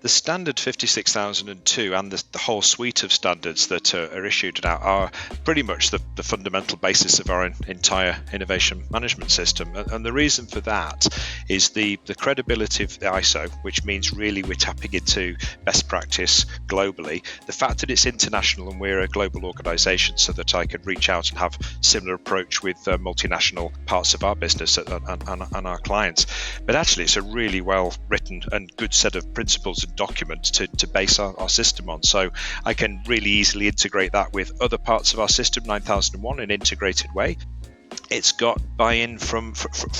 The standard 56002 and the whole suite of standards that are issued now are pretty much the fundamental basis of our entire innovation management system. And the reason for that is the credibility of the ISO, which means really we're tapping into best practice globally. The fact that it's international and we're a global organization, so that I can reach out and have similar approach with multinational parts of our business and our clients. But actually, it's a really well written and good set of principles and documents to base our system on. So I can really easily integrate that with other parts of our system, 9001, in an integrated way. It's got buy-in from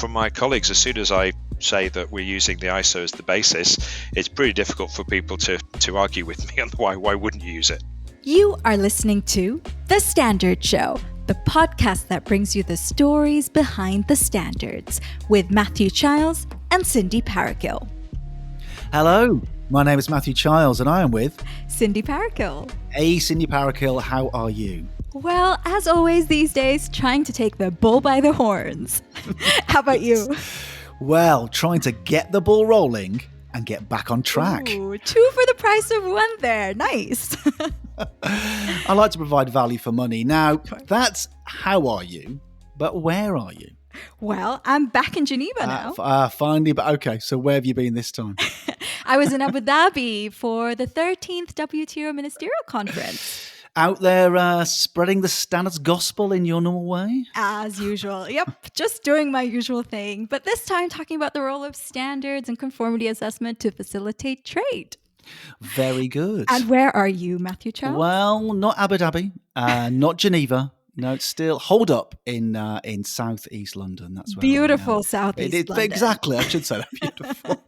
my colleagues. As soon as I say that we're using the ISO as the basis, it's pretty difficult for people to argue with me on why wouldn't you use it. You are listening to The Standard Show, the podcast that brings you the stories behind the standards, with Matthew Childs and Cindy Parakill. Hello, my name is Matthew Childs and I am with Cindy Parakill. Hey Cindy Parakill, how are you? Well, as always these days, trying to take the bull by the horns. How about you? Well, trying to get the ball rolling and get back on track. Ooh, 2 for the price of 1 there. Nice. I like to provide value for money. Now, that's how are you, but where are you? Well, I'm back in Geneva now. Finally, but okay, so where have you been this time? I was in Abu Dhabi for the 13th WTO Ministerial Conference. Out there spreading the standards gospel in your normal way? As usual. Yep, just doing my usual thing. But this time talking about the role of standards and conformity assessment to facilitate trade. Very good. And where are you, Matthew Charles? Well, not Abu Dhabi, not Geneva. No, it's still hold up in southeast London. That's where beautiful southeast London. Exactly, I should say that. Beautiful.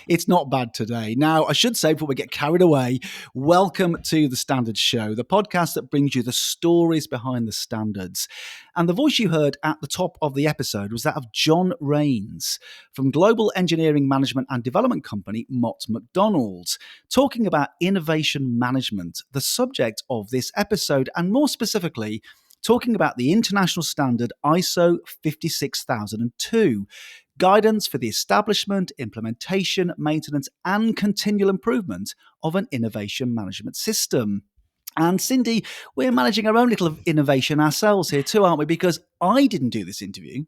It's not bad today. Now, I should say before we get carried away, welcome to The Standards Show, the podcast that brings you the stories behind the standards. And the voice you heard at the top of the episode was that of John Rains from global engineering management and development company Mott MacDonald, talking about innovation management, the subject of this episode, and more specifically, talking about the international standard ISO 56002, guidance for the establishment, implementation, maintenance, and continual improvement of an innovation management system. And Cindy, we're managing our own little innovation ourselves here too, aren't we? Because I didn't do this interview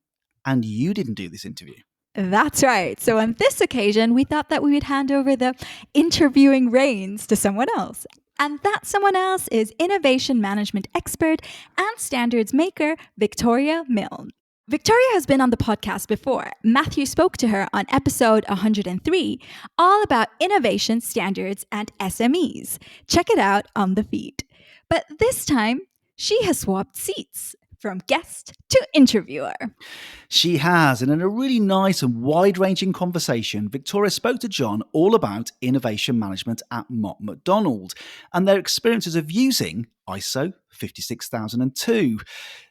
and you didn't do this interview. That's right. So on this occasion, we thought that we would hand over the interviewing reins to someone else. And that someone else is innovation management expert and standards maker, Victoria Milne. Victoria has been on the podcast before. Matthew spoke to her on episode 103, all about innovation, standards, and SMEs. Check it out on the feed. But this time, she has swapped seats from guest to interviewer. She has, and in a really nice and wide-ranging conversation, Victoria spoke to John all about innovation management at Mott MacDonald and their experiences of using ISO 56002.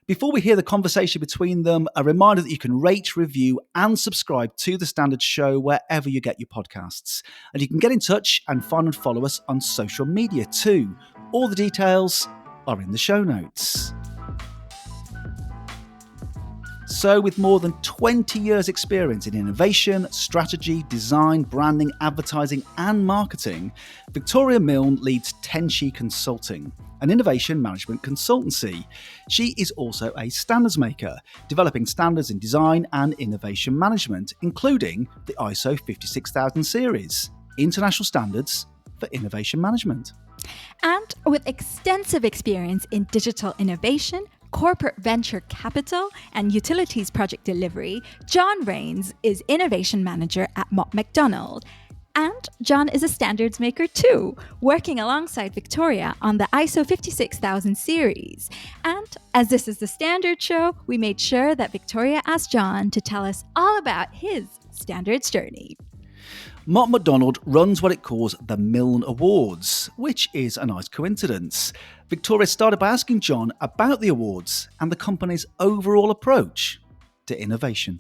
Before we hear the conversation between them, a reminder that you can rate, review, and subscribe to The Standard Show wherever you get your podcasts. And you can get in touch and find and follow us on social media too. All the details are in the show notes. So with more than 20 years experience in innovation, strategy, design, branding, advertising and marketing, Victoria Milne leads Tenshi Consulting, an innovation management consultancy. She is also a standards maker, developing standards in design and innovation management, including the ISO 56000 series, international standards for innovation management. And with extensive experience in digital innovation, corporate venture capital, and utilities project delivery, John Rains is innovation manager at Mott MacDonald. And John is a standards maker too, working alongside Victoria on the ISO 56000 series. And as this is the Standard Show, we made sure that Victoria asked John to tell us all about his standards journey. Mott MacDonald runs what it calls the Milne Awards, which is a nice coincidence. Victoria started by asking John about the awards and the company's overall approach to innovation.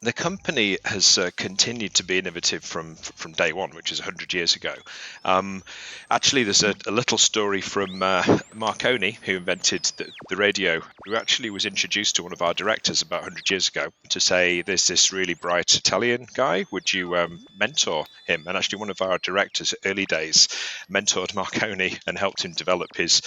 The company has continued to be innovative from day one, which is 100 years ago. Actually, there's a little story from Marconi, who invented the radio, who actually was introduced to one of our directors about 100 years ago to say, there's this really bright Italian guy, would you mentor him? And actually, one of our directors, early days, mentored Marconi and helped him develop his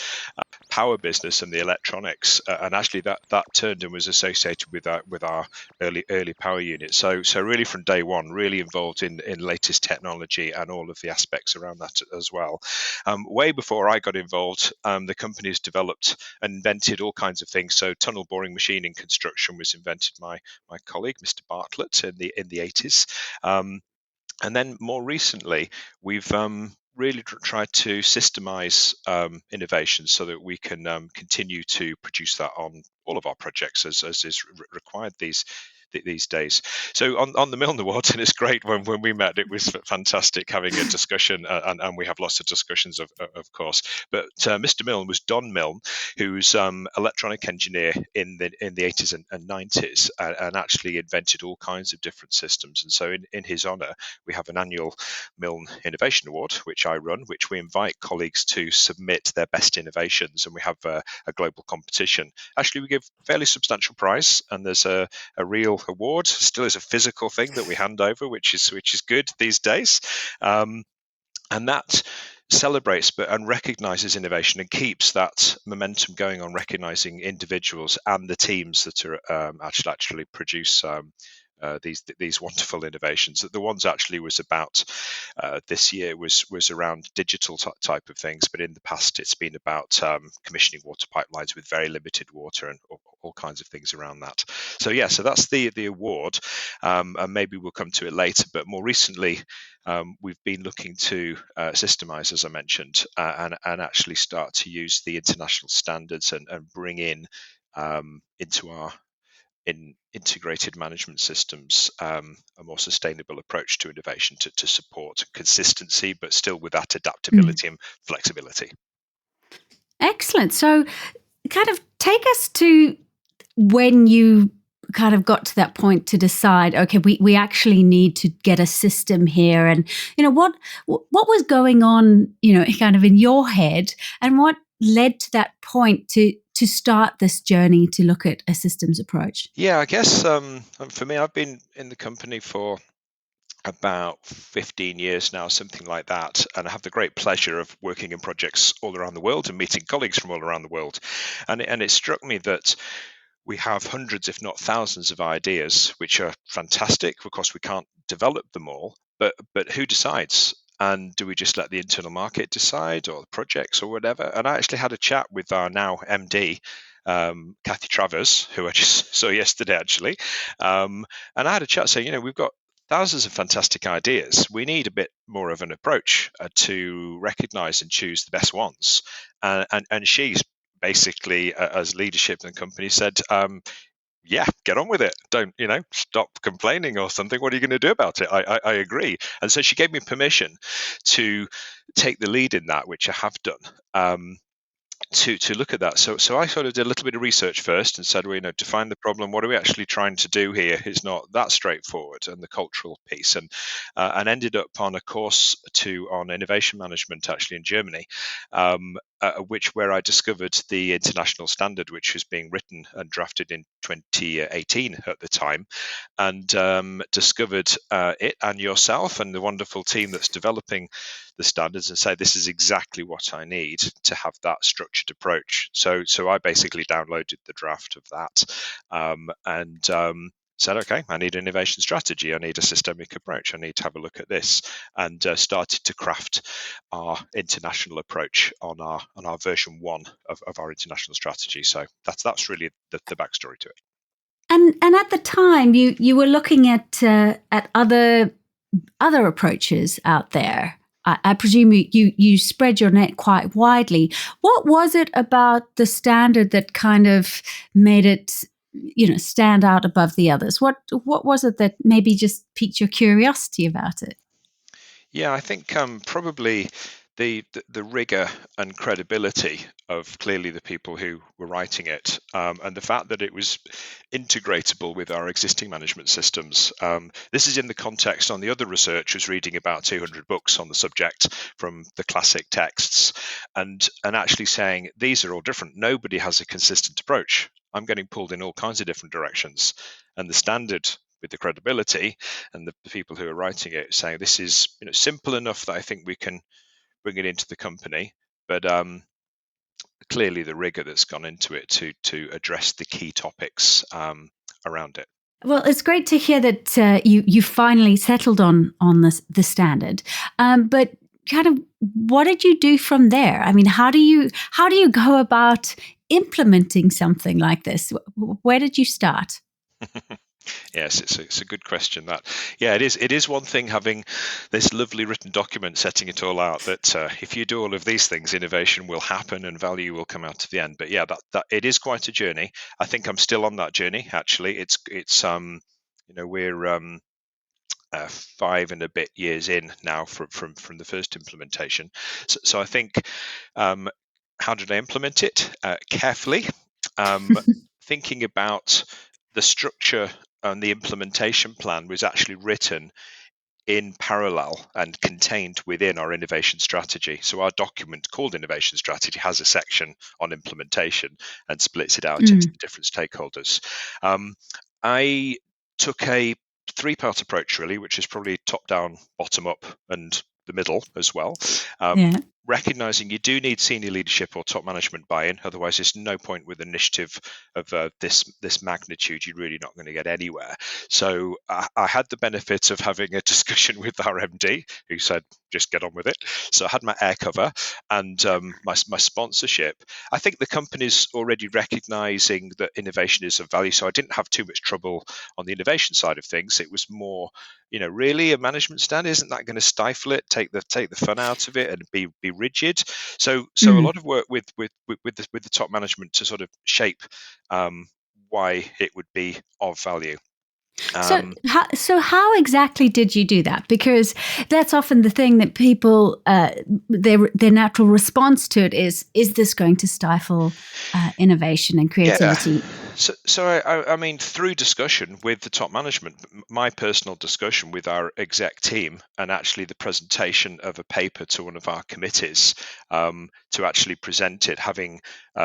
power business and the electronics, and actually that turned and was associated with our early power unit. So really from day one, really involved in latest technology and all of the aspects around that as well. Way before I got involved, the company has developed and invented all kinds of things. So tunnel boring machine in construction was invented by my colleague, Mr. Bartlett, in the 80s. And then more recently, we've really tried to systemize innovation so that we can continue to produce that on all of our projects as is required these days. So on the Milne Awards, and it's great when we met, it was fantastic having a discussion, and we have lots of discussions of course. But Mr. Milne was Don Milne, who's electronic engineer in the 80s and 90s, and actually invented all kinds of different systems. And so in his honor, we have an annual Milne Innovation Award, which I run, which we invite colleagues to submit their best innovations, and we have a global competition. Actually, we give a fairly substantial prize, and there's a real award, still is a physical thing that we hand over, which is good these days, and that celebrates and recognizes innovation and keeps that momentum going on, recognizing individuals and the teams that are actually produce these wonderful innovations. The ones actually was about this year was around digital type of things, but in the past it's been about commissioning water pipelines with very limited water and all kinds of things around that. So so that's the award, and maybe we'll come to it later. But more recently, we've been looking to systemize, as I mentioned, and actually start to use the international standards and bring in into our integrated management systems a more sustainable approach to innovation to support consistency, but still with that adaptability and flexibility. Excellent. So kind of take us to when you kind of got to that point to decide, okay, we actually need to get a system here. And, what was going on, kind of in your head, and what led to that point to start this journey to look at a systems approach? Yeah, I guess for me, I've been in the company for about 15 years now, something like that. And I have the great pleasure of working in projects all around the world and meeting colleagues from all around the world. And it struck me that we have hundreds, if not thousands, of ideas, which are fantastic. Of course, we can't develop them all, but who decides? And do we just let the internal market decide, or the projects, or whatever? And I actually had a chat with our now MD, Kathy Travers, who I just saw yesterday, actually. And I had a chat saying, we've got thousands of fantastic ideas. We need a bit more of an approach to recognize and choose the best ones. And she's basically, as leadership in the company, said, get on with it. Don't, stop complaining or something. What are you going to do about it? I agree. And so she gave me permission to take the lead in that, which I have done. To look at that. So I sort of did a little bit of research first and said, define the problem. What are we actually trying to do here? It's not that straightforward, and the cultural piece, and ended up on a course on innovation management, actually in Germany, where I discovered the international standard, which was being written and drafted in 2018 at the time, and discovered it and yourself and the wonderful team that's developing the standards, and say, this is exactly what I need to have that structured approach. So I basically downloaded the draft of that, and said, okay, I need an innovation strategy. I need a systemic approach. I need to have a look at this, and started to craft our international approach on our version 1 of our international strategy. So that's really the backstory to it. And at the time, you were looking at other approaches out there. I presume you spread your net quite widely. What was it about the standard that kind of made it, stand out above the others? What was it that maybe just piqued your curiosity about it? Yeah, I think probably the rigor and credibility of clearly the people who were writing it, and the fact that it was integratable with our existing management systems. This is in the context on the other research was reading about 200 books on the subject from the classic texts, and actually saying these are all different. Nobody has a consistent approach. I'm getting pulled in all kinds of different directions, and the standard with the credibility and the people who are writing it saying this is simple enough that I think we can bring it into the company, but clearly the rigor that's gone into it to address the key topics around it. Well, it's great to hear that you finally settled on the standard. But kind of, what did you do from there? I mean, how do you go about implementing something like this? Where did you start? Yes, it's a good question. It is one thing having this lovely written document setting it all out. That if you do all of these things, innovation will happen and value will come out of the end. But yeah, that it is quite a journey. I think I'm still on that journey. Actually, it's we're 5 and a bit years in now from the first implementation. So I think how did I implement it? Carefully, thinking about the structure and the implementation plan was actually written in parallel and contained within our innovation strategy. So our document called Innovation Strategy has a section on implementation and splits it out into the different stakeholders. I took a 3-part approach really, which is probably top down, bottom up, and the middle as well. Recognizing you do need senior leadership or top management buy-in, otherwise there's no point with an initiative of this magnitude. You're really not going to get anywhere. So I had the benefit of having a discussion with our MD, who said just get on with it. So I had my air cover and my sponsorship. I think the company's already recognizing that innovation is of value, so I didn't have too much trouble on the innovation side of things. It was more, really a management standard, isn't that going to stifle it, take the fun out of it, and be rigid? So a lot of work with the top management to sort of shape why it would be of value. So how exactly did you do that? Because that's often the thing that people their natural response to it is this going to stifle innovation and creativity? Yeah. So I mean, through discussion with the top management, my personal discussion with our exec team, and actually the presentation of a paper to one of our committees to actually present it, having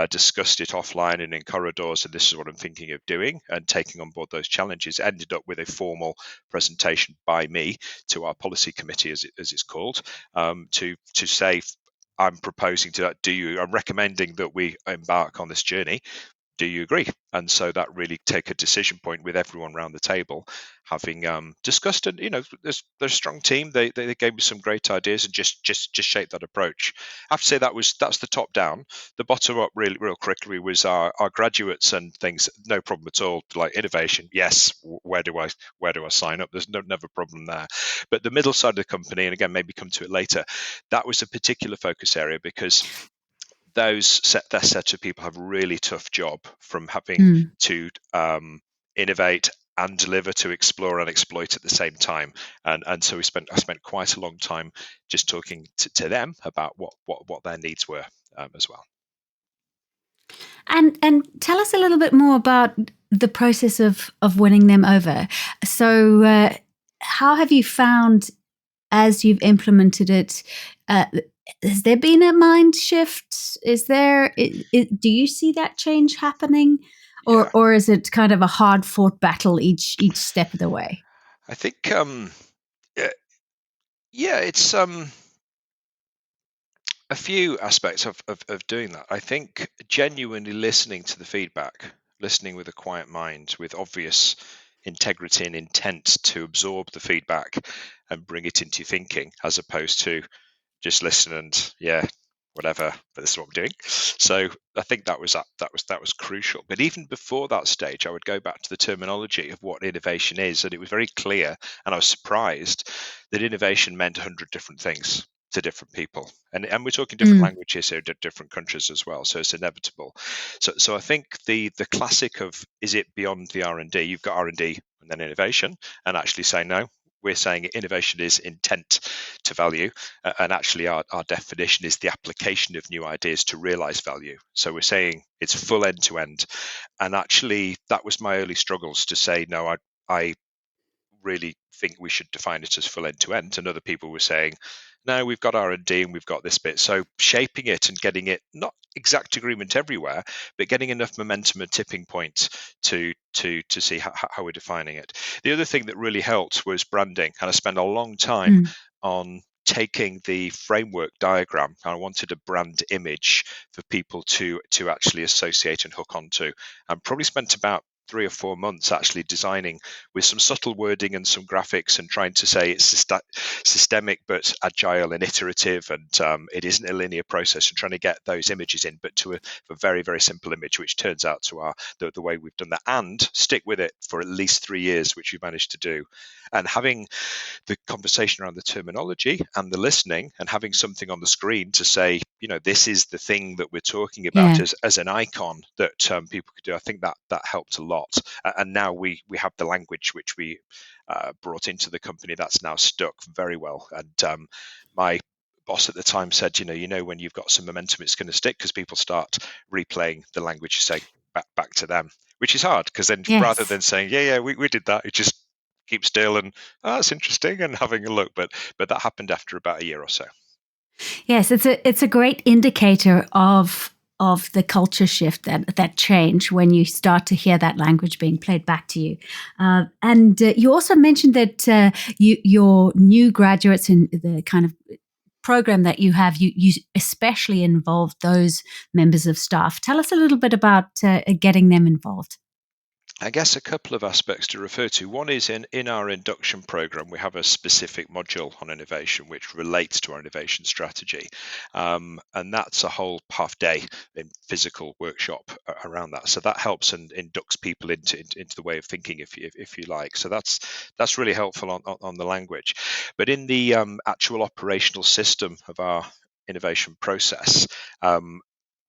discussed it offline and in corridors, and this is what I'm thinking of doing, and taking on board those challenges, ended up with a formal presentation by me to our policy committee, as it's called, to say, I'm proposing to that. I'm recommending that we embark on this journey. Do you agree? And so that really take a decision point with everyone around the table, having discussed, and they're a strong team. They gave me some great ideas and just shaped that approach. I have to say that's the top down. The bottom up, really real quickly, was our graduates and things. No problem at all. Like innovation, yes. Where do I sign up? There's never a problem there. But the middle side of the company, and again maybe come to it later, that was a particular focus area because that set of people have a really tough job, from having to innovate and deliver, to explore and exploit at the same time. And so I spent quite a long time just talking to them about what their needs were as well. And tell us a little bit more about the process of winning them over. So how have you found, as you've implemented it, has there been a mind shift? Do you see that change happening, or is it kind of a hard fought battle each step of the way? I think, it's a few aspects of doing that. I think genuinely listening to the feedback, listening with a quiet mind, with obvious integrity and intent to absorb the feedback and bring it into your thinking, as opposed to just listen and whatever, but this is what I'm doing. So I think that was crucial. But even before that stage, I would go back to the terminology of what innovation is, and it was very clear. And I was surprised that innovation meant 100 different things to different people, and we're talking different languages here, different countries as well. So it's inevitable. So I think the classic of, is it beyond the R&D? You've got R&D and then innovation, and actually say no. we're saying innovation is intent to value, and actually our definition is the application of new ideas to realize value. So we're saying it's full end to end. And actually, that was my early struggles to say, no, I really think we should define it as full end to end. And other people were saying, no, we've got R&D and we've got this bit. So shaping it and getting it, not exact agreement everywhere, but getting enough momentum and tipping point to see how we're defining it. The other thing that really helped was branding. And I spent a long time on taking the framework diagram. I wanted a brand image for people to actually associate and hook onto. And probably spent about 3 or 4 months actually designing with some subtle wording and some graphics and trying to say it's systemic but agile and iterative, and it isn't a linear process, and trying to get those images in, but to a very, very simple image, which turns out to the way we've done that, and stick with it for at least 3 years, which we've managed to do. And having the conversation around the terminology and the listening, and having something on the screen to say, this is the thing that we're talking about as an icon that people could do. I think that helped a lot. And now we have the language which we brought into the company that's now stuck very well. And my boss at the time said, when you've got some momentum, it's going to stick, because people start replaying the language you say back to them, which is hard, because then rather than saying, we did that, it just keep still and that's interesting and having a look. But that happened after about a year or so. Yes, it's a great indicator of the culture shift, that change, when you start to hear that language being played back to you. And you also mentioned that your new graduates in the kind of program that you have, you especially involved those members of staff. Tell us a little bit about getting them involved. I guess a couple of aspects to refer to. One is in our induction program, we have a specific module on innovation which relates to our innovation strategy. And that's a whole half day in physical workshop around that. So that helps and inducts people into the way of thinking, if you like. So that's really helpful on the language. But in the actual operational system of our innovation process,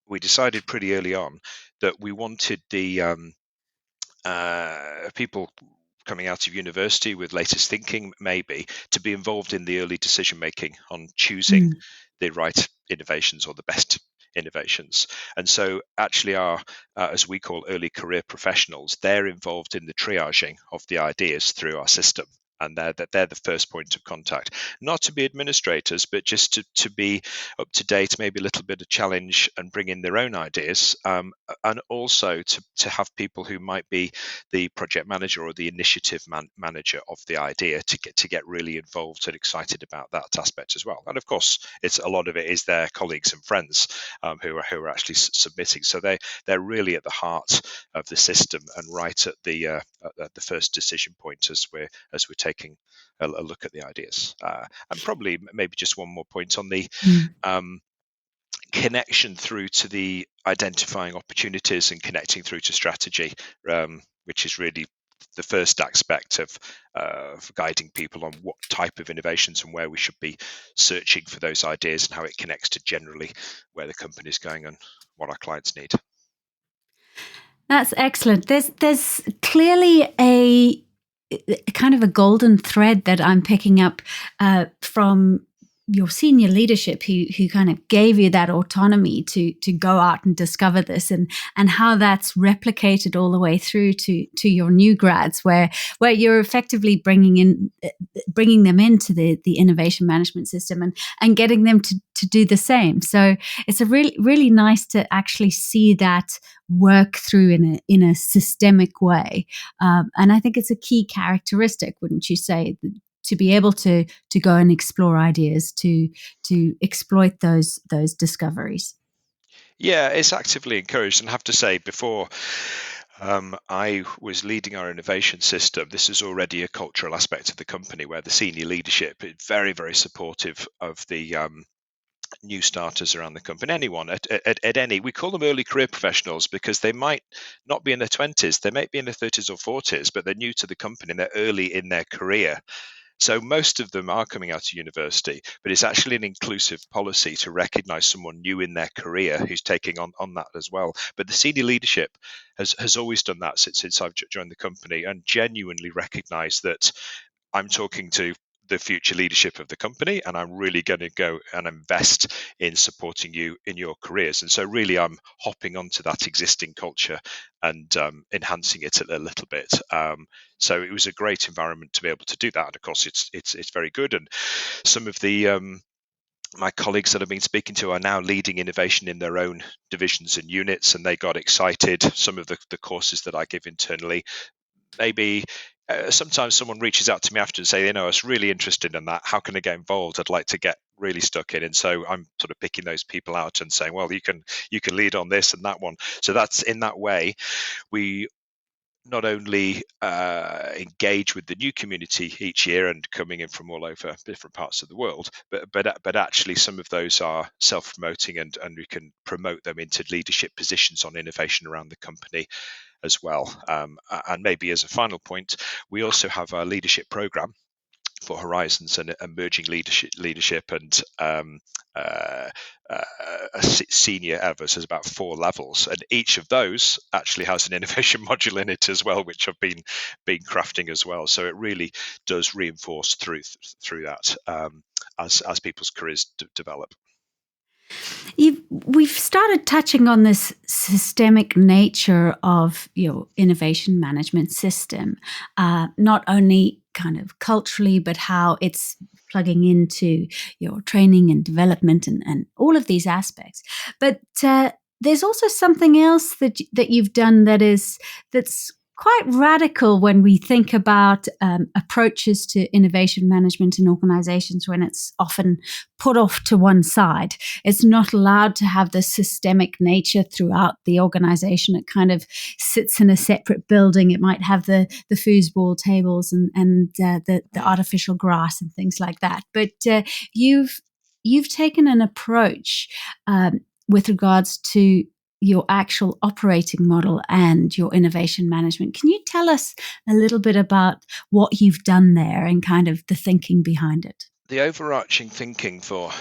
we decided pretty early on that we wanted the people coming out of university with latest thinking, maybe, to be involved in the early decision making on choosing the right innovations or the best innovations. And so actually our, as we call early career professionals, they're involved in the triaging of the ideas through our system. And they're the first point of contact, not to be administrators, but just to be up to date, maybe a little bit of challenge and bring in their own ideas, and also to have people who might be the project manager or the initiative manager of the idea to get really involved and excited about that aspect as well. And of course, a lot of it is their colleagues and friends who are actually submitting. So they're really at the heart of the system and right at the first decision point as we're taking a look at the ideas. And probably maybe just one more point on the connection through to the identifying opportunities and connecting through to strategy, which is really the first aspect of guiding people on what type of innovations and where we should be searching for those ideas and how it connects to generally where the company is going and what our clients need. That's excellent. There's clearly a kind of a golden thread that I'm picking up from your senior leadership who kind of gave you that autonomy to go out and discover this, and how that's replicated all the way through to your new grads, where you're effectively bringing them into the innovation management system and getting them to do the same. So it's a really, really nice to actually see that work through in a systemic way. And I think it's a key characteristic, wouldn't you say, to be able to go and explore ideas, to exploit those discoveries. Yeah, it's actively encouraged. And I have to say, before I was leading our innovation system, this is already a cultural aspect of the company where the senior leadership is very, very supportive of the new starters around the company. Anyone at any, we call them early career professionals because they might not be in their 20s, they might be in their 30s or 40s, but they're new to the company and they're early in their career. So most of them are coming out of university, but it's actually an inclusive policy to recognize someone new in their career who's taking on that as well. But the senior leadership has always done that since I've joined the company, and genuinely recognized that I'm talking to the future leadership of the company, and I'm really going to go and invest in supporting you in your careers. And so really I'm hopping onto that existing culture and enhancing it a little bit. So it was a great environment to be able to do that. And of course it's very good. And some of the my colleagues that I've been speaking to are now leading innovation in their own divisions and units, and they got excited. Some of the courses that I give internally, maybe sometimes someone reaches out to me after and say, I was really interested in that. How can I get involved? I'd like to get really stuck in. And so I'm sort of picking those people out and saying, well, you can lead on this and that one. So that's in that way, we not only engage with the new community each year and coming in from all over different parts of the world, but actually some of those are self-promoting and we can promote them into leadership positions on innovation around the company as well. And maybe as a final point, we also have our leadership program for Horizons and emerging leadership and a senior ever, so there's about 4 levels, and each of those actually has an innovation module in it as well, which I've been crafting as well. So it really does reinforce through that as people's careers develop. We've started touching on this systemic nature of your innovation management system, not only kind of culturally, but how it's plugging into your training and development and all of these aspects. But there's also something else that you've done that's quite radical when we think about approaches to innovation management in organizations, when it's often put off to one side. It's not allowed to have the systemic nature throughout the organization. It kind of sits in a separate building. It might have the foosball tables and the artificial grass and things like that. But you've taken an approach with regards to your actual operating model and your innovation management. Can you tell us a little bit about what you've done there and kind of the thinking behind it? The overarching thinking for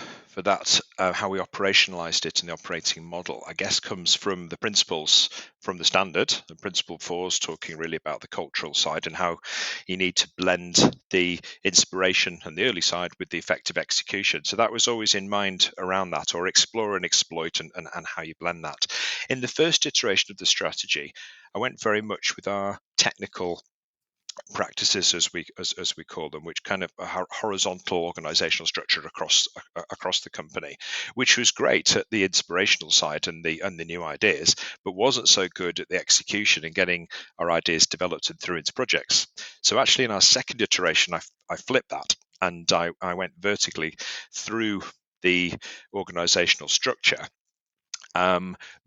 that, how we operationalized it in the operating model, I guess comes from the principles from the standard. The principle 4 is talking really about the cultural side and how you need to blend the inspiration and the early side with the effective execution. So that was always in mind around that, or explore and exploit and how you blend that. In the first iteration of the strategy, I went very much with our technical practices, as we call them, which kind of a horizontal organizational structure across the company, which was great at the inspirational side and the new ideas, but wasn't so good at the execution and getting our ideas developed and through into projects. So actually in our second iteration, I flipped that and I went vertically through the organizational structure.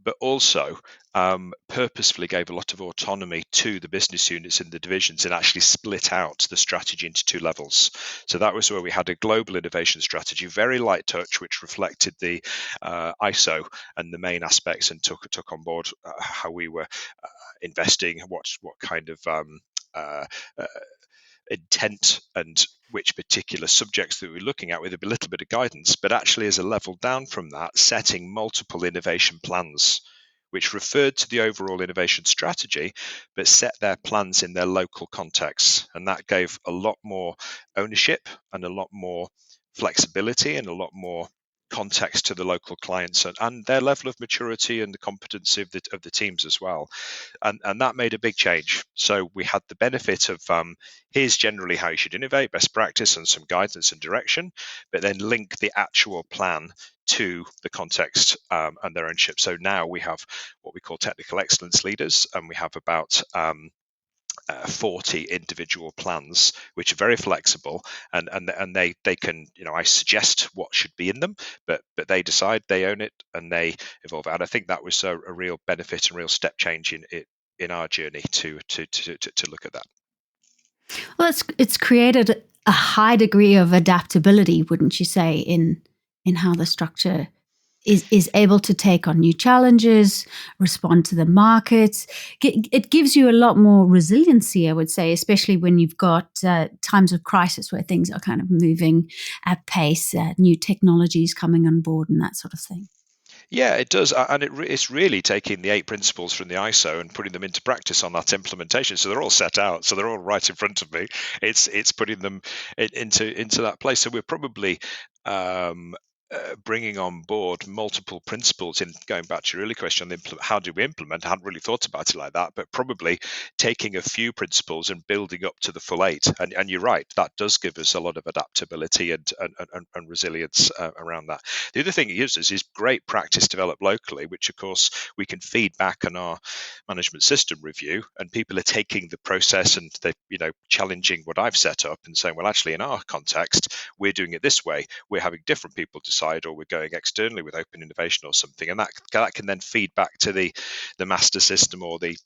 But also purposefully gave a lot of autonomy to the business units in the divisions and actually split out the strategy into 2 levels. So that was where we had a global innovation strategy, very light touch, which reflected the ISO and the main aspects, and took on board how we were investing, what kind of intent and which particular subjects that we're looking at, with a little bit of guidance, but actually as a level down from that, setting multiple innovation plans, which referred to the overall innovation strategy, but set their plans in their local contexts. And that gave a lot more ownership and a lot more flexibility and a lot more context to the local clients and their level of maturity and the competency of the teams as well. And that made a big change. So we had the benefit of here's generally how you should innovate, best practice and some guidance and direction, but then link the actual plan to the context and their ownership. So now we have what we call technical excellence leaders, and we have about 40 individual plans, which are very flexible, and they can, I suggest what should be in them, but they decide, they own it, and they evolve. And I think that was a real benefit and real step change in our journey to look at that. Well, it's created a high degree of adaptability, wouldn't you say, in how the structure is able to take on new challenges, respond to the markets. It gives you a lot more resiliency, I would say, especially when you've got times of crisis where things are kind of moving at pace, new technologies coming on board and that sort of thing. Yeah, it does, and it's really taking the 8 principles from the ISO and putting them into practice on that implementation. So they're all set out, so they're all right in front of me. It's putting them into that place. So we're probably um, bringing on board multiple principles. In going back to your earlier question on how do we implement, I hadn't really thought about it like that, but probably taking a few principles and building up to the full 8. And you're right, that does give us a lot of adaptability and resilience around that. The other thing it gives us is great practice developed locally, which of course we can feed back on our management system review, and people are taking the process and they challenging what I've set up and saying, well, actually in our context we're doing it this way, we're having different people decide, or we're going externally with open innovation or something, and that can then feed back to the master system or the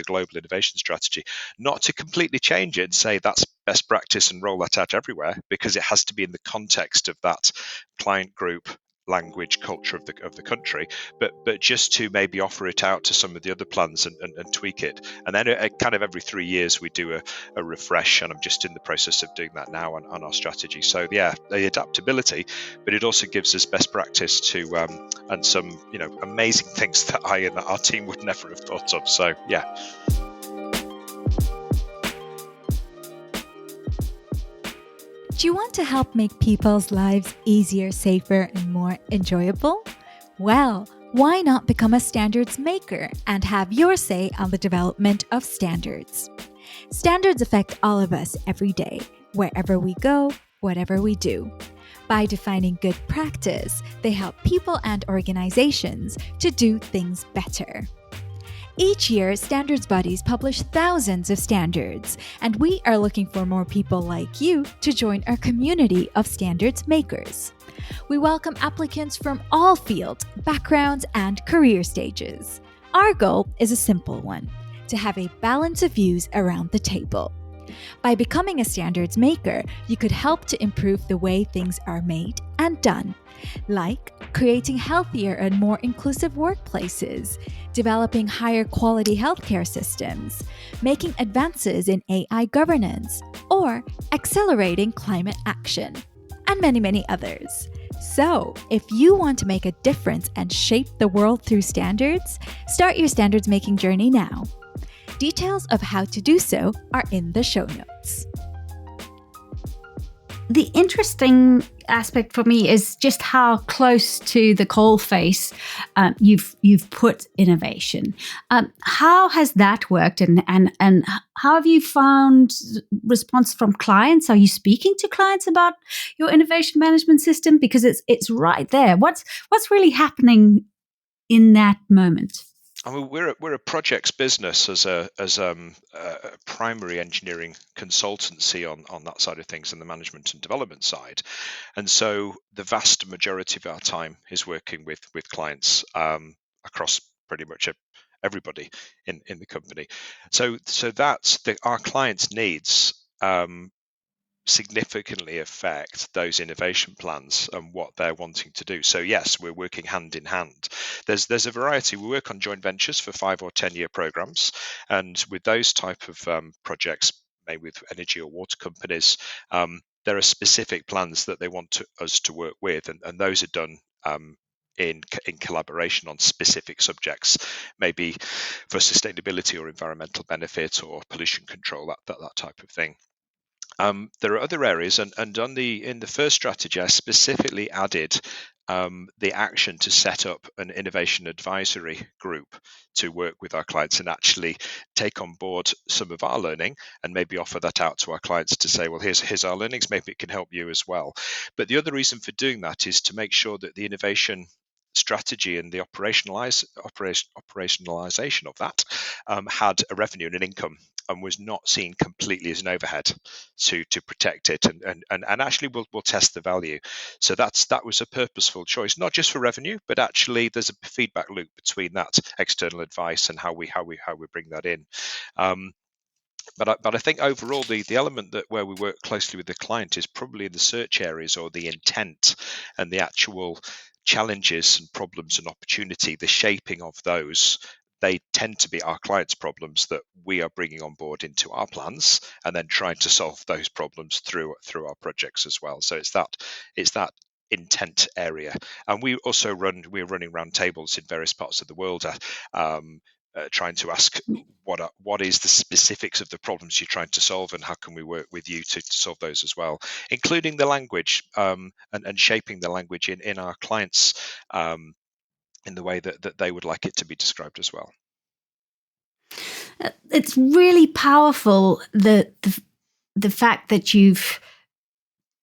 global innovation strategy. Not to completely change it and say that's best practice and roll that out everywhere, because it has to be in the context of that client group, language, culture of the country, but just to maybe offer it out to some of the other plans and tweak it. And then kind of every 3 years we do a refresh, and I'm just in the process of doing that now on our strategy. So yeah, the adaptability, but it also gives us best practice to and some amazing things that I and our team would never have thought of. So yeah. Do you want to help make people's lives easier, safer, and more enjoyable? Well, why not become a standards maker and have your say on the development of standards? Standards affect all of us every day, wherever we go, whatever we do. By defining good practice, they help people and organizations to do things better. Each year, standards bodies publish thousands of standards, and we are looking for more people like you to join our community of standards makers. We welcome applicants from all fields, backgrounds, and career stages. Our goal is a simple one: to have a balance of views around the table. By becoming a standards maker, you could help to improve the way things are made and done, like creating healthier and more inclusive workplaces, developing higher quality healthcare systems, making advances in AI governance, or accelerating climate action, and many, many others. So, if you want to make a difference and shape the world through standards, start your standards making journey now. Details of how to do so are in the show notes. The interesting aspect for me is just how close to the coalface you've put innovation. How has that worked, and how have you found response from clients? Are you speaking to clients about your innovation management system, because it's right there? What's really happening in that moment? I mean, we're a projects business as a primary engineering consultancy on that side of things, and the management and development side, and so the vast majority of our time is working with clients across pretty much everybody in the company. So that's our clients' needs. Significantly affect those innovation plans and what they're wanting to do. So yes, we're working hand in hand. There's a variety. We work on joint ventures for 5 or 10-year programs, and with those type of projects, maybe with energy or water companies, there are specific plans that they want us to work with, and those are done in collaboration on specific subjects, maybe for sustainability or environmental benefit or pollution control, that type of thing. There are other areas, and in the first strategy, I specifically added the action to set up an innovation advisory group to work with our clients and actually take on board some of our learning and maybe offer that out to our clients to say, well, here's our learnings, maybe it can help you as well. But the other reason for doing that is to make sure that the innovation strategy and the operationalization of that had a revenue and an income, and was not seen completely as an overhead to protect it, and actually we'll test the value. So that was a purposeful choice, not just for revenue, but actually there's a feedback loop between that external advice and how we bring that in. But I think overall the element that where we work closely with the client is probably in the search areas, or the intent and the actual challenges and problems and opportunity, the shaping of those. They tend to be our clients' problems that we are bringing on board into our plans, and then trying to solve those problems through our projects as well. So it's that intent area. And we're running roundtables in various parts of the world, trying to ask what is the specifics of the problems you're trying to solve, and how can we work with you to solve those as well, including the language, and shaping the language in our clients in the way that they would like it to be described as well. It's really powerful, the fact that you've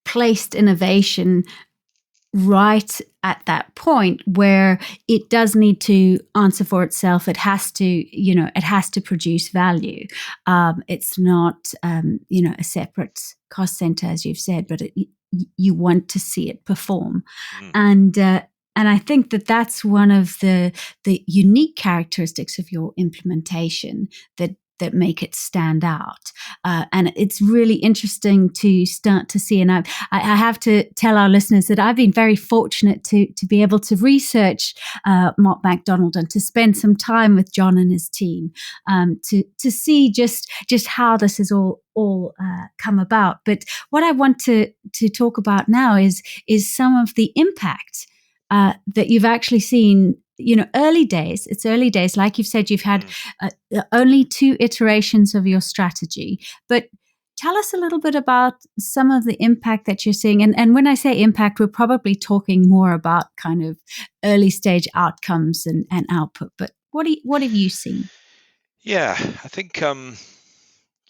placed innovation right at that point where it does need to answer for itself. It has to produce value. It's not a separate cost center, as you've said, but you want to see it perform. And I think that that's one of the unique characteristics of your implementation that make it stand out. And it's really interesting to start to see. And I have to tell our listeners that I've been very fortunate to be able to research Mott MacDonald and to spend some time with John and his team to see just how this has all come about. But what I want to talk about now is some of the impact that you've actually seen. Early days. It's early days. Like you've said, you've had only 2 iterations of your strategy. But tell us a little bit about some of the impact that you're seeing. And when I say impact, we're probably talking more about kind of early stage outcomes and output. But what have you seen? Yeah, I think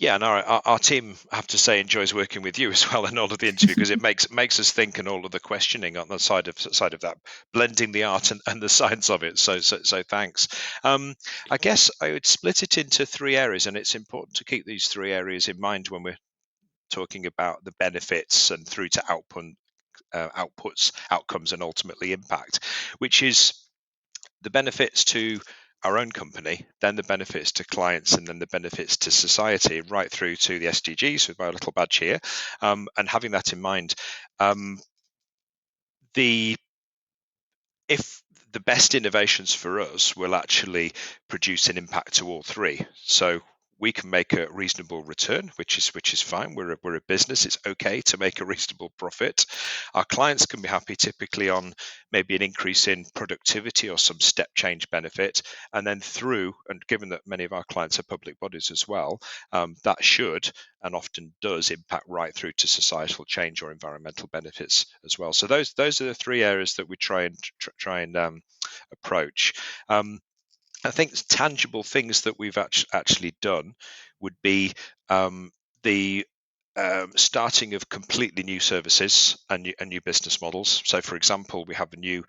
and our team, I have to say, enjoys working with you as well in all of the interview, because it makes us think, and all of the questioning on the side of that, blending the art and the science of it. So thanks. I guess I would split it into 3 areas, and it's important to keep these 3 areas in mind when we're talking about the benefits and through to outputs, outcomes, and ultimately impact, which is the benefits to our own company, then the benefits to clients, and then the benefits to society, right through to the SDGs with my little badge here. And having that in mind, if the best innovations for us will actually produce an impact to all 3. So we can make a reasonable return, which is fine. We're a business. It's okay to make a reasonable profit. Our clients can be happy, typically on maybe an increase in productivity or some step change benefit, and then through, and given that many of our clients are public bodies as well, that should and often does impact right through to societal change or environmental benefits as well. So those are the 3 areas that we try and approach. I think tangible things that we've actually done would be the starting of completely new services and new business models. So, for example, we have a new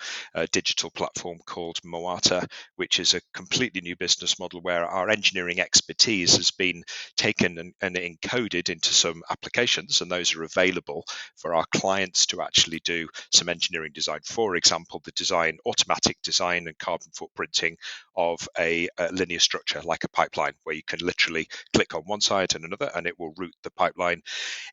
digital platform called Moata, which is a completely new business model where our engineering expertise has been taken and encoded into some applications, and those are available for our clients to actually do some engineering design. For example, the automatic design and carbon footprinting of a linear structure like a pipeline, where you can literally click on one side and another, and it will route the pipeline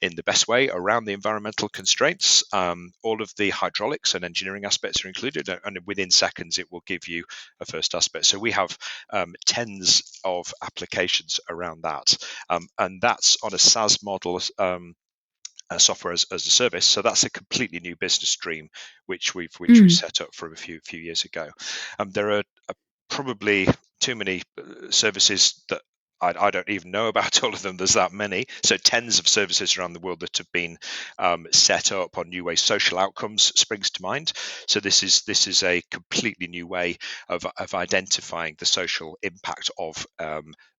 in the best way around the environmental constraints. All of the hydraulics and engineering aspects are included, and within seconds it will give you a first aspect. So we have tens of applications around that, and that's on a SaaS model, software as a service. So that's a completely new business stream which we've set up from a few years ago. There are probably too many services that I don't even know about all of them. There's that many. So tens of services around the world that have been set up on new ways. Social outcomes springs to mind. So this is a completely new way of identifying the social impact of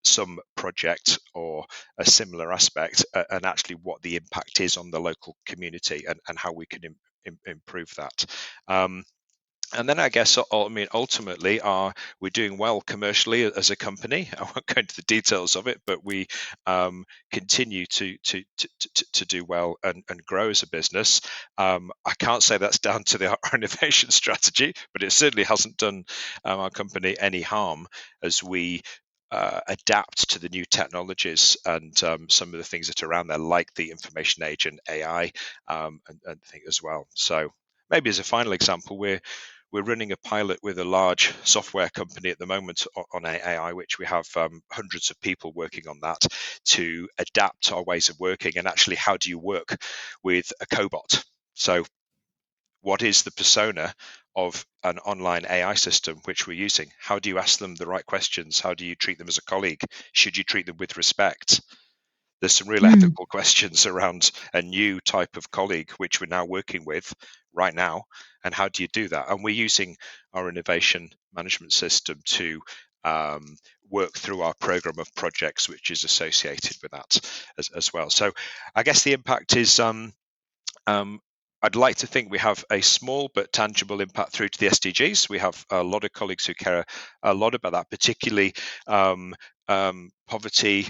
some project or a similar aspect, and actually what the impact is on the local community, and how we can improve that. And then I guess, ultimately, we're doing well commercially as a company. I won't go into the details of it, but we continue to do well and grow as a business. I can't say that's down to our innovation strategy, but it certainly hasn't done our company any harm as we adapt to the new technologies and some of the things that are around there, like the information age and AI, and things as well. So maybe as a final example, we're running a pilot with a large software company at the moment on AI, which we have hundreds of people working on that to adapt our ways of working. And actually, how do you work with a cobot? So what is the persona of an online AI system which we're using? How do you ask them the right questions? How do you treat them as a colleague? Should you treat them with respect? There's some real ethical questions around a new type of colleague which we're now working with right now, and how do you do that? And we're using our innovation management system to work through our program of projects which is associated with that as well. So I guess the impact is I'd like to think we have a small but tangible impact through to the SDGs. We have a lot of colleagues who care a lot about that, particularly poverty,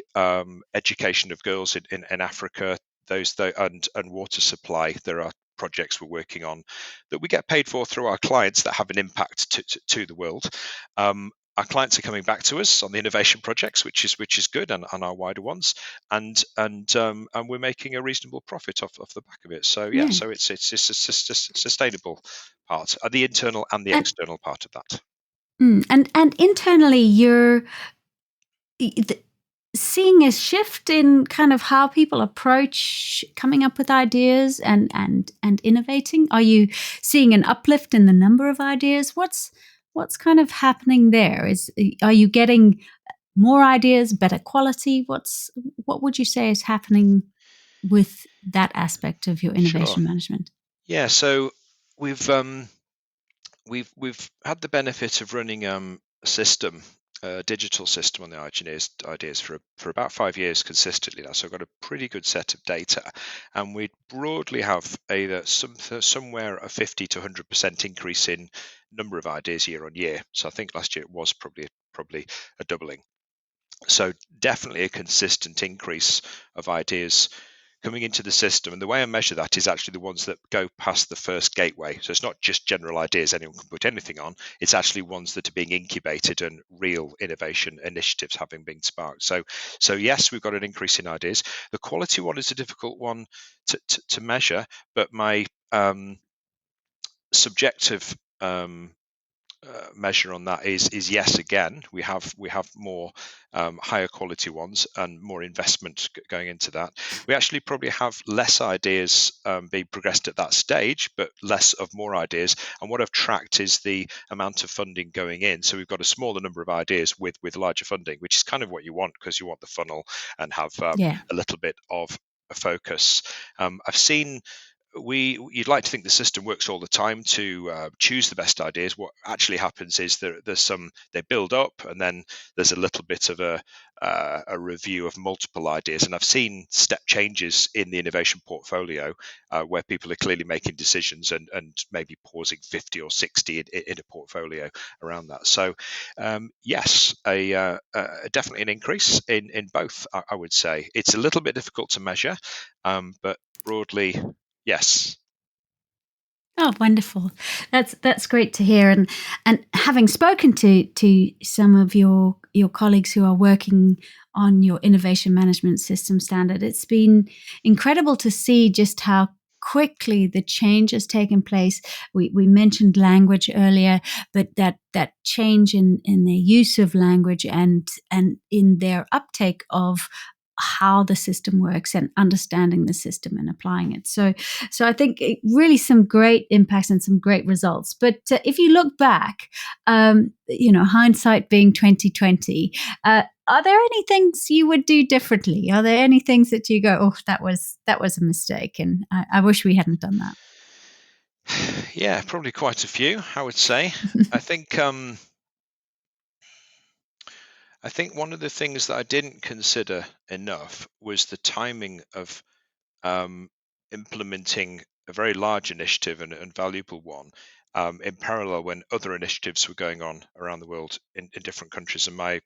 education of girls in Africa, and water supply. There are projects we're working on that we get paid for through our clients that have an impact to the world. Our clients are coming back to us on the innovation projects, which is good, and our wider ones, and we're making a reasonable profit off the back of it. So yeah, so it's a sustainable part, the internal and the external part of that. And internally, you're seeing a shift in kind of how people approach coming up with ideas and innovating. Are you seeing an uplift in the number of ideas? What's kind of happening there? Are you getting more ideas, better quality? What would you say is happening with that aspect of your innovation management? Yeah, so we've had the benefit of running a system, a digital system on the ideas for about 5 years consistently now. So I've got a pretty good set of data, and we broadly have either somewhere a 50 to 100% increase in number of ideas year on year. So I think last year it was probably a doubling. So definitely a consistent increase of ideas coming into the system. And the way I measure that is actually the ones that go past the first gateway. So it's not just general ideas anyone can put anything on. It's actually ones that are being incubated and real innovation initiatives having been sparked. So yes, we've got an increase in ideas. The quality one is a difficult one to measure, but my subjective measure on that is yes, again we have more higher quality ones and more investment going into that. We actually probably have less ideas being progressed at that stage, but less of more ideas. And what I've tracked is the amount of funding going in. So we've got a smaller number of ideas with larger funding, which is kind of what you want, because you want the funnel and have a little bit of a focus. I've seen you'd like to think the system works all the time to choose the best ideas. What actually happens is there's they build up, and then there's a little bit of a review of multiple ideas. And I've seen step changes in the innovation portfolio where people are clearly making decisions and maybe pausing 50 or 60 in a portfolio around that. So yes, definitely an increase in both. I would say it's a little bit difficult to measure, but broadly, yes. Oh, wonderful! That's great to hear. And having spoken to some of your colleagues who are working on your innovation management system standard, it's been incredible to see just how quickly the change has taken place. We mentioned language earlier, but that change in their use of language and in their uptake of how the system works and understanding the system and applying it. So I think really some great impacts and some great results. But if you look back, hindsight being 2020, are there any things you would do differently? Are there any things that you go, oh, that was a mistake, and I wish we hadn't done that? Yeah, probably quite a few, I would say. I think one of the things that I didn't consider enough was the timing of implementing a very large initiative and valuable one in parallel when other initiatives were going on around the world in different countries, and my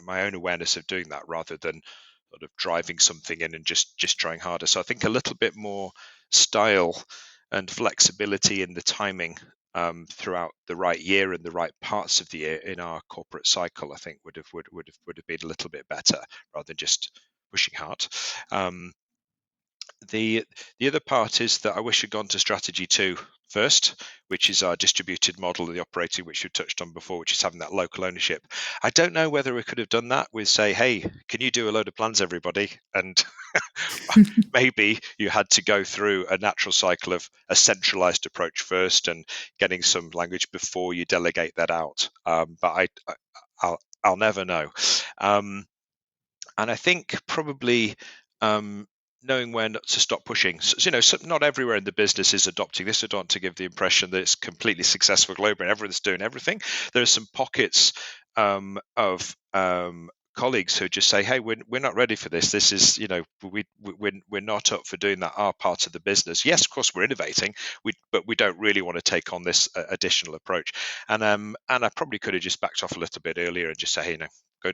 own awareness of doing that rather than sort of driving something in and just trying harder. So I think a little bit more style and flexibility in the timing throughout the right year and the right parts of the year in our corporate cycle, I think would have been a little bit better rather than just pushing hard. The other part is that I wish I'd gone to strategy 2 first, which is our distributed model of the operating, which we've touched on before, which is having that local ownership. I don't know whether we could have done that with, say, hey, can you do a load of plans, everybody? And maybe you had to go through a natural cycle of a centralized approach first and getting some language before you delegate that out. But I'll never know. And I think probably knowing when to stop pushing. So, not everywhere in the business is adopting this. I don't want to give the impression that it's completely successful globally and everyone's doing everything. There are some pockets of colleagues who just say, hey, we're not ready for this. This is, we're not up for doing that, our part of the business. Yes, of course, we're innovating, but we don't really want to take on this additional approach. And I probably could have just backed off a little bit earlier and just say, hey,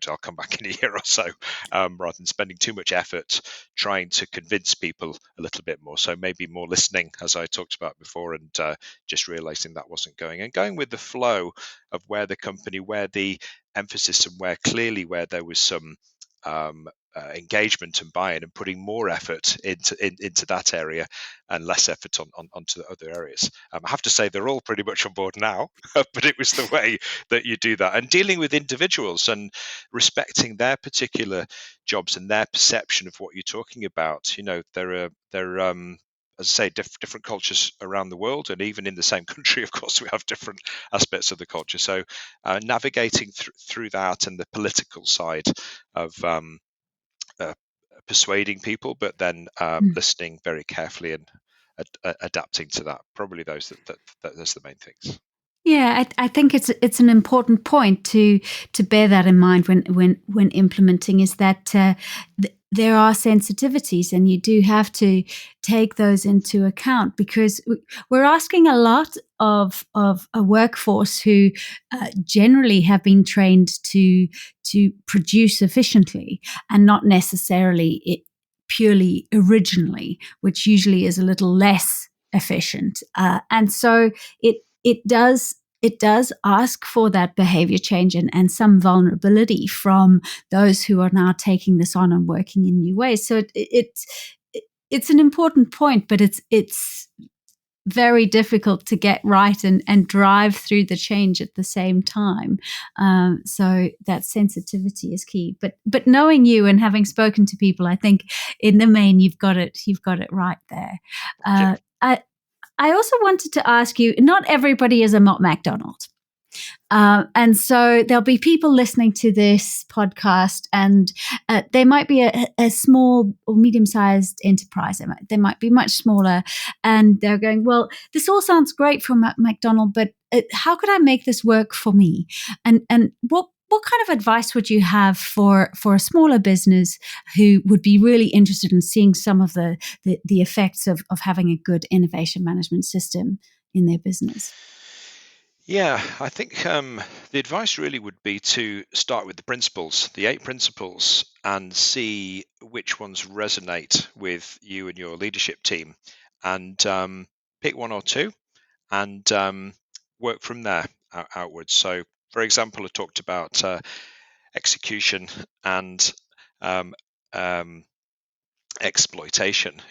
I'll come back in a year or so, rather than spending too much effort trying to convince people a little bit more. So maybe more listening, as I talked about before, and just realizing that wasn't going with the flow of where the emphasis and where there was some engagement and buy-in, and putting more effort into that area and less effort onto the other areas. I have to say they're all pretty much on board now, but it was the way that you do that, and dealing with individuals and respecting their particular jobs and their perception of what you're talking about. There are as I say, different cultures around the world, and even in the same country, of course, we have different aspects of the culture. So navigating through that and the political side of persuading people, but then listening very carefully and adapting to that. Probably those that's the main things. Yeah, I think it's an important point to bear that in mind when implementing, is that there are sensitivities, and you do have to take those into account, because we're asking a lot of a workforce who generally have been trained to produce efficiently and not necessarily purely originally, which usually is a little less efficient, and so it does ask for that behavior change and some vulnerability from those who are now taking this on and working in new ways. So it's an important point, but it's very difficult to get right and drive through the change at the same time. So that sensitivity is key. But knowing you and having spoken to people, I think in the main you've got it right there. I also wanted to ask you, not everybody is a Mott MacDonald. And so there'll be people listening to this podcast, and they might be a small or medium-sized enterprise. They might be much smaller, and they're going, well, this all sounds great from Mott MacDonald, but how could I make this work for me? And what kind of advice would you have for a smaller business who would be really interested in seeing some of the effects of having a good innovation management system in their business? Yeah, I think the advice really would be to start with the principles, the 8 principles, and see which ones resonate with you and your leadership team, and pick 1 or 2 and work from there outwards. So, for example, I talked about execution and exploitation.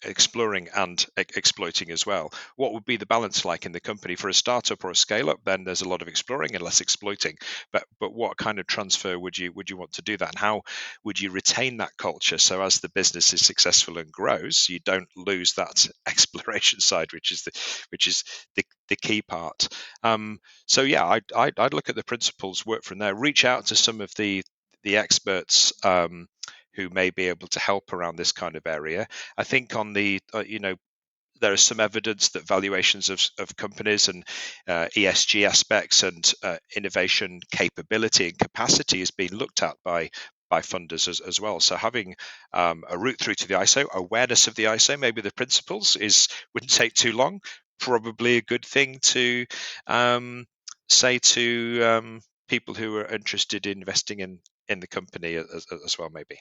Exploring and exploiting as well. What would be the balance like in the company for a startup or a scale up? Then there's a lot of exploring and less exploiting. But what kind of transfer would you want to do that, and how would you retain that culture so as the business is successful and grows, you don't lose that exploration side, which is the key part. So yeah, I'd look at the principles, work from there, reach out to some of the experts who may be able to help around this kind of area. I think on the there is some evidence that valuations of companies and ESG aspects and innovation capability and capacity is being looked at by funders as well. So having a route through to the ISO, awareness of the ISO, maybe the principles wouldn't take too long. Probably a good thing to say to people who are interested in investing in the company as well, maybe.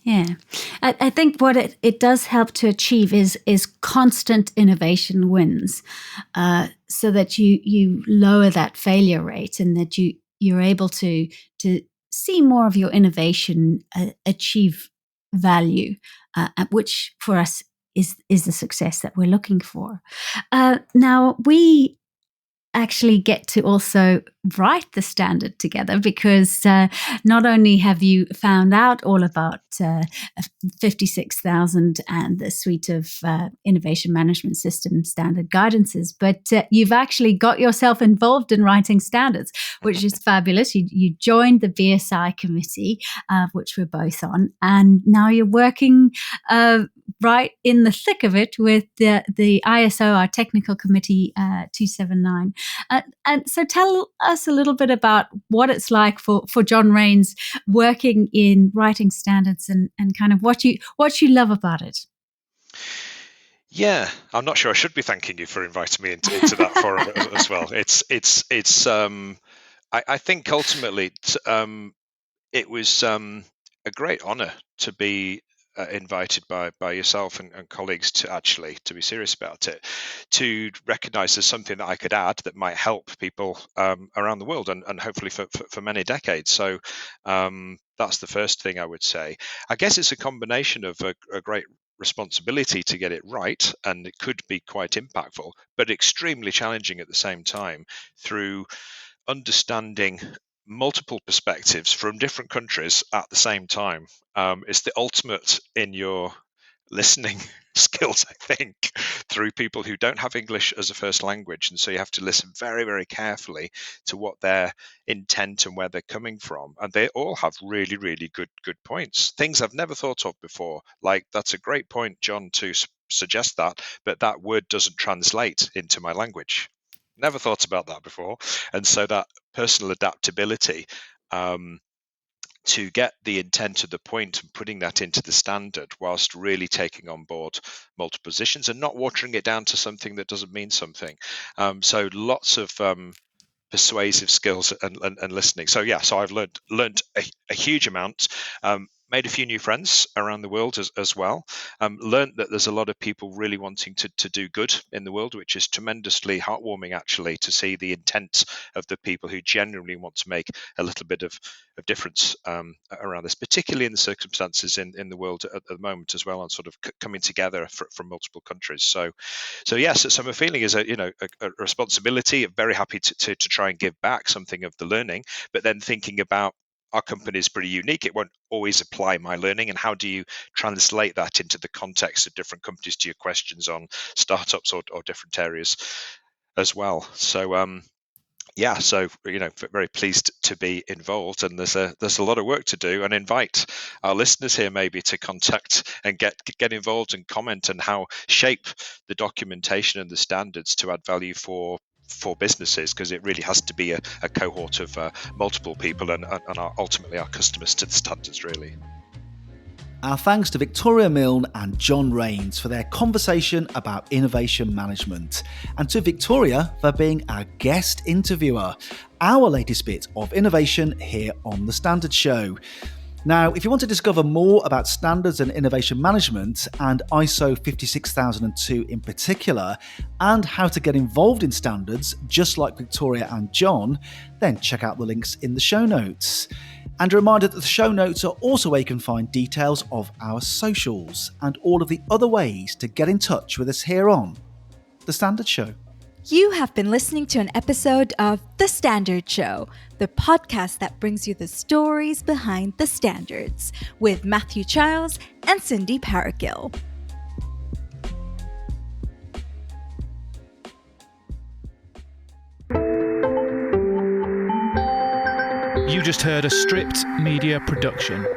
Yeah, I think what it does help to achieve is constant innovation wins, so that you lower that failure rate, and that you're able to see more of your innovation achieve value, which for us is the success that we're looking for. Now, we actually get to also write the standard together, because not only have you found out all about 56,000 and the suite of innovation management system standard guidances, but you've actually got yourself involved in writing standards, which is fabulous. You joined the BSI committee, which we're both on, and now you're working right in the thick of it with the ISO, our technical committee 279. And so tell us a little bit about what it's like for John Raines working in writing standards, and kind of what you love about it. Yeah, I'm not sure I should be thanking you for inviting me into that forum as well. I think ultimately it was a great honour to be invited by yourself and colleagues to be serious about it, to recognise there's something that I could add that might help people around the world, and hopefully for many decades. So that's the first thing I would say. I guess it's a combination of a great responsibility to get it right, and it could be quite impactful, but extremely challenging at the same time, through understanding multiple perspectives from different countries at the same time. It's the ultimate in your listening skills, I think, through people who don't have English as a first language. And so you have to listen very, very carefully to what their intent and where they're coming from. And they all have really, really good points. Things I've never thought of before. Like, that's a great point, John, to suggest that, but that word doesn't translate into my language. Never thought about that before. And so that personal adaptability, to get the intent of the point and putting that into the standard, whilst really taking on board multiple positions and not watering it down to something that doesn't mean something. So lots of persuasive skills and listening. So I've learned a huge amount. Made a few new friends around the world as well. Learned that there's a lot of people really wanting to do good in the world, which is tremendously heartwarming, actually, to see the intent of the people who genuinely want to make a little bit of difference around this, particularly in the circumstances in the world at the moment as well, and sort of coming together from multiple countries. So my feeling is a responsibility. I'm very happy to try and give back something of the learning, but then thinking about our company is pretty unique. It won't always apply my learning, and how do you translate that into the context of different companies, to your questions on startups or different areas as well. So very pleased to be involved, and there's a lot of work to do, and invite our listeners here maybe to contact and get involved and comment on how shape the documentation and the standards to add value for businesses, because it really has to be a cohort of multiple people and ultimately our customers to the standards, really. Our thanks to Victoria Milne and John Raines for their conversation about innovation management, and to Victoria for being our guest interviewer, our latest bit of innovation here on The Standard Show. Now, if you want to discover more about standards and innovation management, and ISO 56002 in particular, and how to get involved in standards just like Victoria and John, then check out the links in the show notes. And a reminder that the show notes are also where you can find details of our socials and all of the other ways to get in touch with us here on The Standard Show. You have been listening to an episode of The Standard Show, the podcast that brings you the stories behind the standards, with Matthew Childs and Cindy Paragill. You just heard a Stripped Media production.